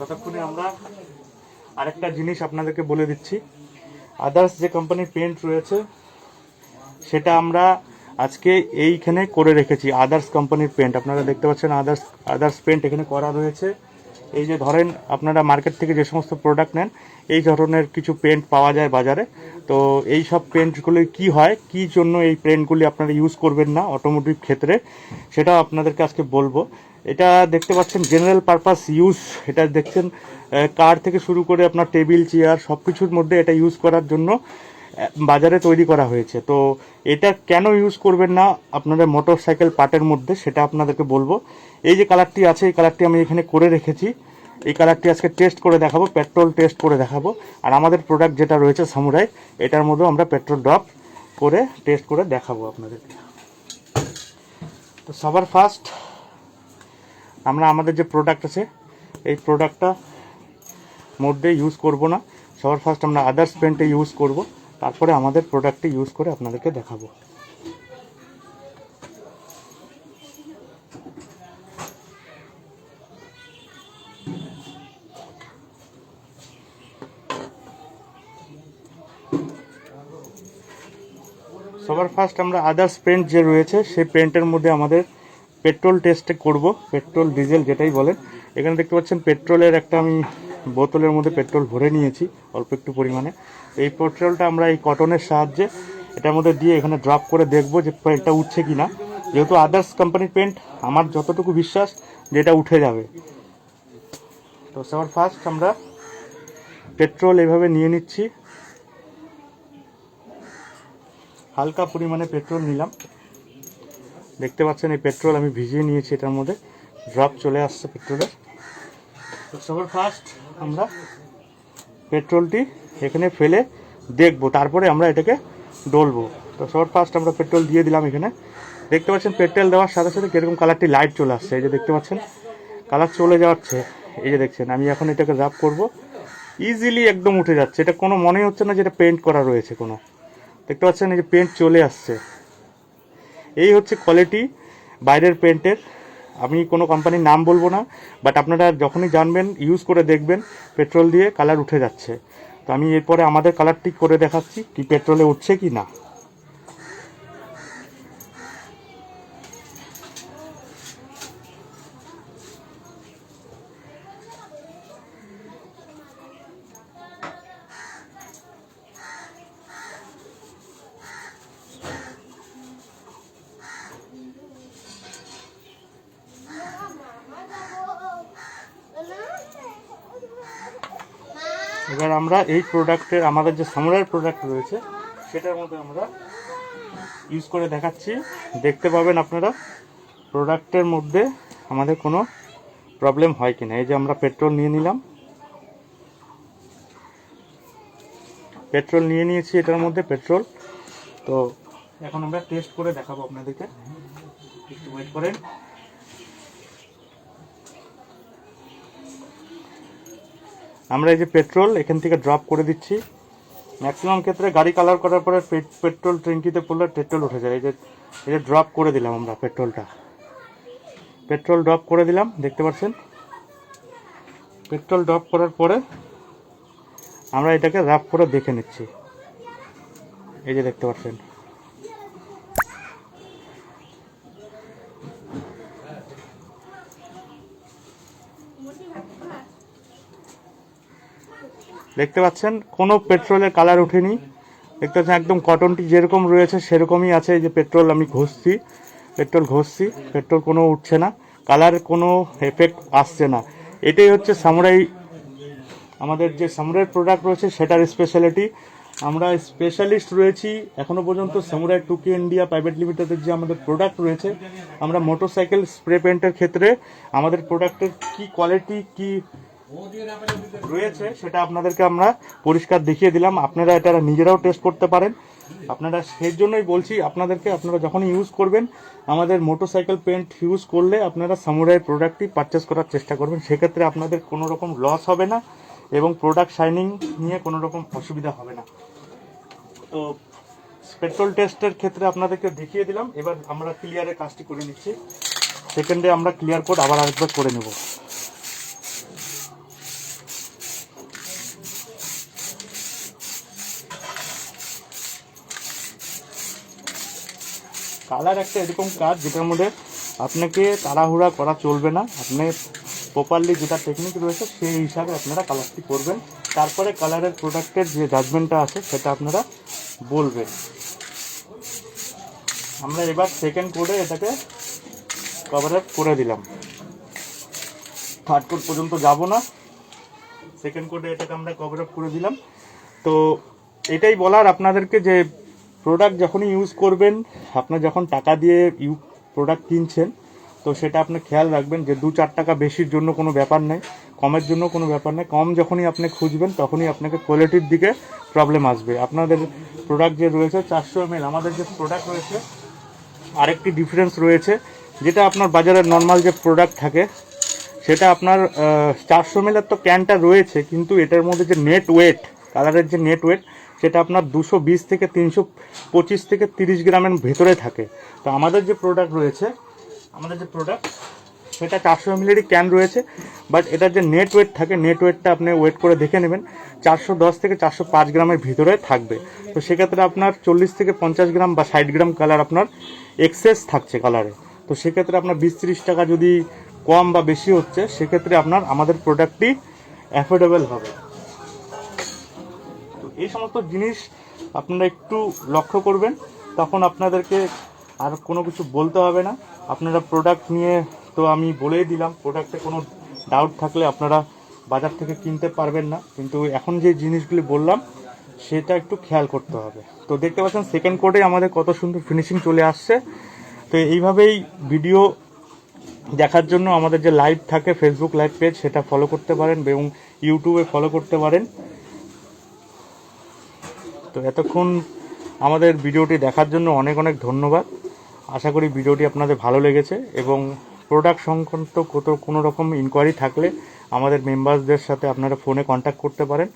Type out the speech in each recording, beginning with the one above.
ততক্ষণে আমরা আরেকটা জিনিস আপনাদেরকে বলে দিচ্ছি। আদার্স যে কোম্পানির পেন্ট রয়েছে সেটা আমরা আজকে এইখানে করে রেখেছি। আদার্স কোম্পানির পেন্ট আপনারা দেখতে পাচ্ছেন, আদার্স পেন্ট এখানে করা রয়েছে। এই যে ধরেন আপনারা মার্কেট থেকে যে সমস্ত প্রোডাক্ট নেন এই ধরনের কিছু পেন্ট পাওয়া যায় বাজারে। তো এই সব পেন্টগুলি কি হয়, কি জন্য এই পেন্টগুলি আপনারা ইউজ করবেন না অটোমোটিভ ক্ষেত্রে, সেটাও আপনাদেরকে আজকে বলবো। এটা দেখতে পাচ্ছেন জেনারেল পারপাস ইউজ। এটা দেখছেন কার থেকে শুরু করে আপনার টেবিল চেয়ার সব কিছুর মধ্যে এটা ইউজ করার জন্য বাজারে তৈরি করা হয়েছে। তো এটা কেন ইউজ করবেন না আপনাদের মোটর সাইকেল পার্টের মধ্যে সেটা আপনাদেরকে বলবো। এই যে কালারটি আছে এই কালারটি আমি এখানে করে রেখেছি। এই কালারটি আজকে টেস্ট করে দেখাবো, পেট্রোল টেস্ট করে দেখাবো। আর আমাদের প্রোডাক্ট যেটা রয়েছে সামুরাই, এটার মধ্যেও আমরা পেট্রোল ড্রপ করে টেস্ট করে দেখাবো আপনাদেরকে। তো সবার ফার্স্ট আমরা আমাদের যে প্রোডাক্ট আছে এই প্রোডাক্টটা মধ্যে ইউজ করব না। সবার ফার্স্ট আমরা আদার্স পেন্টে ইউজ করব, তারপরে আমাদের প্রোডাক্টে ইউজ করে আপনাদেরকে দেখাবো। সবার ফার্স্ট আমরা আদার্স পেন্ট যে রয়েছে সেই পেন্টের মধ্যে আমাদের পেট্রোল টেস্টে করব, পেট্রোল ডিজেল যেটাই বলেন। এখানে দেখতে পাচ্ছেন পেট্রোলের একটা আমি বোতলের মধ্যে পেট্রোল ভরে নিয়েছি অল্প একটু পরিমাণে। এই পেট্রোলটা আমরা এই কটনের সাহায্যে এটার মধ্যে দিয়ে এখানে ড্রপ করে দেখব যে পেন্টটা উঠছে কি না। যেহেতু আদার্স কোম্পানির পেন্ট, আমার যতটুকু বিশ্বাস যে এটা উঠে যাবে। তো সবার ফার্স্ট আমরা পেট্রোল এভাবে নিয়ে নিচ্ছি, হালকা পরিমাণে পেট্রোল নিলাম। দেখতে পাচ্ছেন এই পেট্রোল আমি ভিজিয়ে নিয়েছি, এটার মধ্যে ড্রপ চলে আসছে পেট্রোলের। তো সবার ফার্স্ট আমরা পেট্রোলটি এখানে ফেলে দেখব, তারপরে আমরা এটাকে ডলবো। তো সবার ফার্স্ট আমরা পেট্রোল দিয়ে দিলাম এখানে। দেখতে পাচ্ছেন পেট্রোল দেওয়ার সাথে সাথে কীরকম কালারটি লাইট চলে আসছে। এই যে দেখতে পাচ্ছেন কালার চলে যাচ্ছে। এই যে দেখছেন আমি এখন এটাকে রাব করব, ইজিলি একদম উঠে যাচ্ছে। এটা কোনো মনেই হচ্ছে না যে এটা পেন্ট করা রয়েছে কোনো। দেখতে পাচ্ছেন এই যে পেন্ট চলে আসছে। এই হচ্ছে কোয়ালিটি বাইরের পেন্টের। আমি কোনো কোম্পানির নাম বলবো না, বাট আপনারা যখনই জানবেন ইউজ করে দেখবেন পেট্রোল দিয়ে কালার উঠে যাচ্ছে। তো আমি এরপরে আমাদের কালারটি করে দেখাচ্ছি কি পেট্রোলে উঠছে কি না। এবার আমরা এই প্রোডাক্টের আমাদের যে সামুরাইয়ের প্রোডাক্ট রয়েছে সেটার মধ্যে আমরা ইউজ করে দেখাচ্ছি। দেখতে পাবেন আপনারা প্রোডাক্টের মধ্যে আমাদের কোনো প্রবলেম হয় কিনা। এই যে আমরা পেট্রোল নিয়ে নিলাম, পেট্রোল নিয়ে নিয়েছি এটার মধ্যে পেট্রোল। তো এখন আমরা টেস্ট করে দেখাবো আপনাদেরকে, একটু ওয়েট করেন। আমরা এই যে পেট্রোল এখান থেকে ড্রপ করে দিচ্ছি। ম্যাক্সিমাম ক্ষেত্রে গাড়ি কালার করার পরে পেট্রোল ট্যাঙ্কিতে পড়লে পেট্রোল উঠে যায়। এই যে ড্রপ করে দিলাম আমরা পেট্রোল ড্রপ করে দিলাম। দেখতে পাচ্ছেন পেট্রোল ড্রপ করার পরে আমরা এটাকে রাফ করে দেখে নিচ্ছি। এই যে দেখতে পাচ্ছেন কোনো পেট্রোলের কালার ওঠেনি। দেখতে পাচ্ছেন একদম কটনটি যেরকম রয়েছে সেরকমই আছে। এই যে পেট্রোল আমি ঘষছি, পেট্রোল কোনো উঠছে না, কালার কোনো এফেক্ট আসছে না। এটাই হচ্ছে সামুরাই, আমাদের যে সামুরাই প্রোডাক্ট রয়েছে সেটার স্পেশালিটি। আমরা স্পেশালিস্ট রয়েছি এখনো পর্যন্ত সামুরাই 2K ইন্ডিয়া প্রাইভেট লিমিটেডের যে আমাদের প্রোডাক্ট রয়েছে, আমরা মোটরসাইকেল স্প্রে পেন্টের ক্ষেত্রে আমাদের প্রোডাক্টের কি কোয়ালিটি কি রয়েছে সেটা আপনাদেরকে আমরা পরিষ্কার দেখিয়ে দিলাম। আপনারা এটা নিজেরাও টেস্ট করতে পারেন। আপনারা সেই জন্যই বলছি আপনাদেরকে, আপনারা যখনই ইউজ করবেন আমাদের মোটরসাইকেল পেন্ট ইউজ করলে আপনারা সামুরাই প্রোডাক্টটি পারচেস করার চেষ্টা করবেন। সেক্ষেত্রে আপনাদের কোনো রকম লস হবে না এবং প্রোডাক্ট শাইনিং নিয়ে কোনো রকম অসুবিধা হবে না। তো পেট্রোল টেস্টের ক্ষেত্রে আপনাদেরকে দেখিয়ে দিলাম। এবার আমরা ক্লিয়ারের কাজটি করে নিচ্ছি। সেকেন্ডে আমরা ক্লিয়ার কোড আবার আরেকবার করে নেব। কালার একটা এরকম কাজ যেটার মধ্যে আপনাকে তাড়াহুড়া করা চলবে না, আপনি প্রপারলি যেটা টেকনিক রয়েছে সেই হিসাবে আপনারা কালারটি করবেন, তারপরে কালারের প্রোডাক্টের যে জাজমেন্টটা আছে সেটা আপনারা বলবেন। আমরা এবার সেকেন্ড কোডে এটাকে কভার আপ করে দিলাম, থার্ড কোড পর্যন্ত যাব না, সেকেন্ড কোডে এটাকে আমরা কভার আপ করে দিলাম। তো এটাই বলার আপনাদেরকে যে প্রোডাক্ট যখনই ইউজ করবেন, আপনার যখন টাকা দিয়ে প্রোডাক্ট কিনছেন, তো সেটা আপনি খেয়াল রাখবেন যে 2-4 টাকা বেশির জন্য কোনো ব্যাপার নেই, কমের জন্য কোনো ব্যাপার নেই। কম যখনই আপনি খুঁজবেন তখনই আপনাকে কোয়ালিটির দিকে প্রবলেম আসবে। আপনাদের প্রোডাক্ট যে রয়েছে 400 ml, আমাদের যে প্রোডাক্ট রয়েছে আরেকটি ডিফারেন্স রয়েছে, যেটা আপনার বাজারের নর্মাল যে প্রোডাক্ট থাকে সেটা আপনার 400 ml তো ক্যানটা রয়েছে, কিন্তু এটার মধ্যে যে নেট ওয়েট, কালারের যে নেট ওয়েট সেটা আপনার 220 থেকে 325 থেকে 30 গ্রামের ভেতরে থাকে। তো আমাদের যে প্রোডাক্ট রয়েছে, আমাদের যে প্রোডাক্ট সেটা 400 ml ক্যান রয়েছে, বাট এটার যে নেট ওয়েট থাকে, নেট ওয়েটটা আপনি ওয়েট করে দেখে নেবেন 410 থেকে 405 গ্রামের ভিতরে থাকবে। তো সেক্ষেত্রে আপনার 40 থেকে 50 গ্রাম বা 60 গ্রাম কালার আপনার এক্সেস থাকছে কালারে। তো সেক্ষেত্রে আপনার 20-30 টাকা যদি কম বা বেশি হচ্ছে, সেক্ষেত্রে আপনার আমাদের প্রোডাক্টটি অ্যাফোর্ডেবল হবে। তো এই সমস্ত জিনিস আপনারা একটু লক্ষ্য করবেন, তখন আপনাদেরকে আর কোনো কিছু বলতে হবে না। আপনারা প্রোডাক্ট নিয়ে, তো আমি বলেই দিলাম, প্রোডাক্টে কোনো ডাউট থাকলে আপনারা বাজার থেকে কিনতে পারবেন না, কিন্তু এখন যে জিনিসগুলি বললাম সেটা একটু খেয়াল করতে হবে। তো দেখতে পাচ্ছেন সেকেন্ড কোডে আমাদের কত সুন্দর ফিনিশিং চলে আসছে। তো এইভাবেই ভিডিও দেখার জন্য আমাদের যে লাইভ থাকে ফেসবুক লাইভ পেজ, সেটা ফলো করতে পারেন এবং ইউটিউবে ফলো করতে পারেন। তো এতক্ষণ আমাদের ভিডিওটি দেখার জন্য অনেক অনেক ধন্যবাদ। আশা করি ভিডিওটি আপনাদের ভালো লেগেছে, এবং প্রোডাক্ট সংক্রান্ত কোনো রকম ইনকোয়ারি থাকলে আমাদের মেম্বারসদের সাথে আপনারা ফোনে কন্ট্যাক্ট করতে পারেন।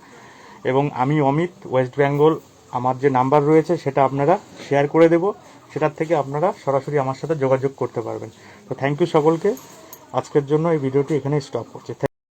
এবং আমি অমিত, ওয়েস্ট বেঙ্গল, আমার যে নাম্বার রয়েছে সেটা আপনারা শেয়ার করে দেব, সেটার থেকে আপনারা সরাসরি আমার সাথে যোগাযোগ করতে পারবেন। তো থ্যাংক ইউ সকলকে। আজকের জন্য এই ভিডিওটি এখানে স্টপ করছি।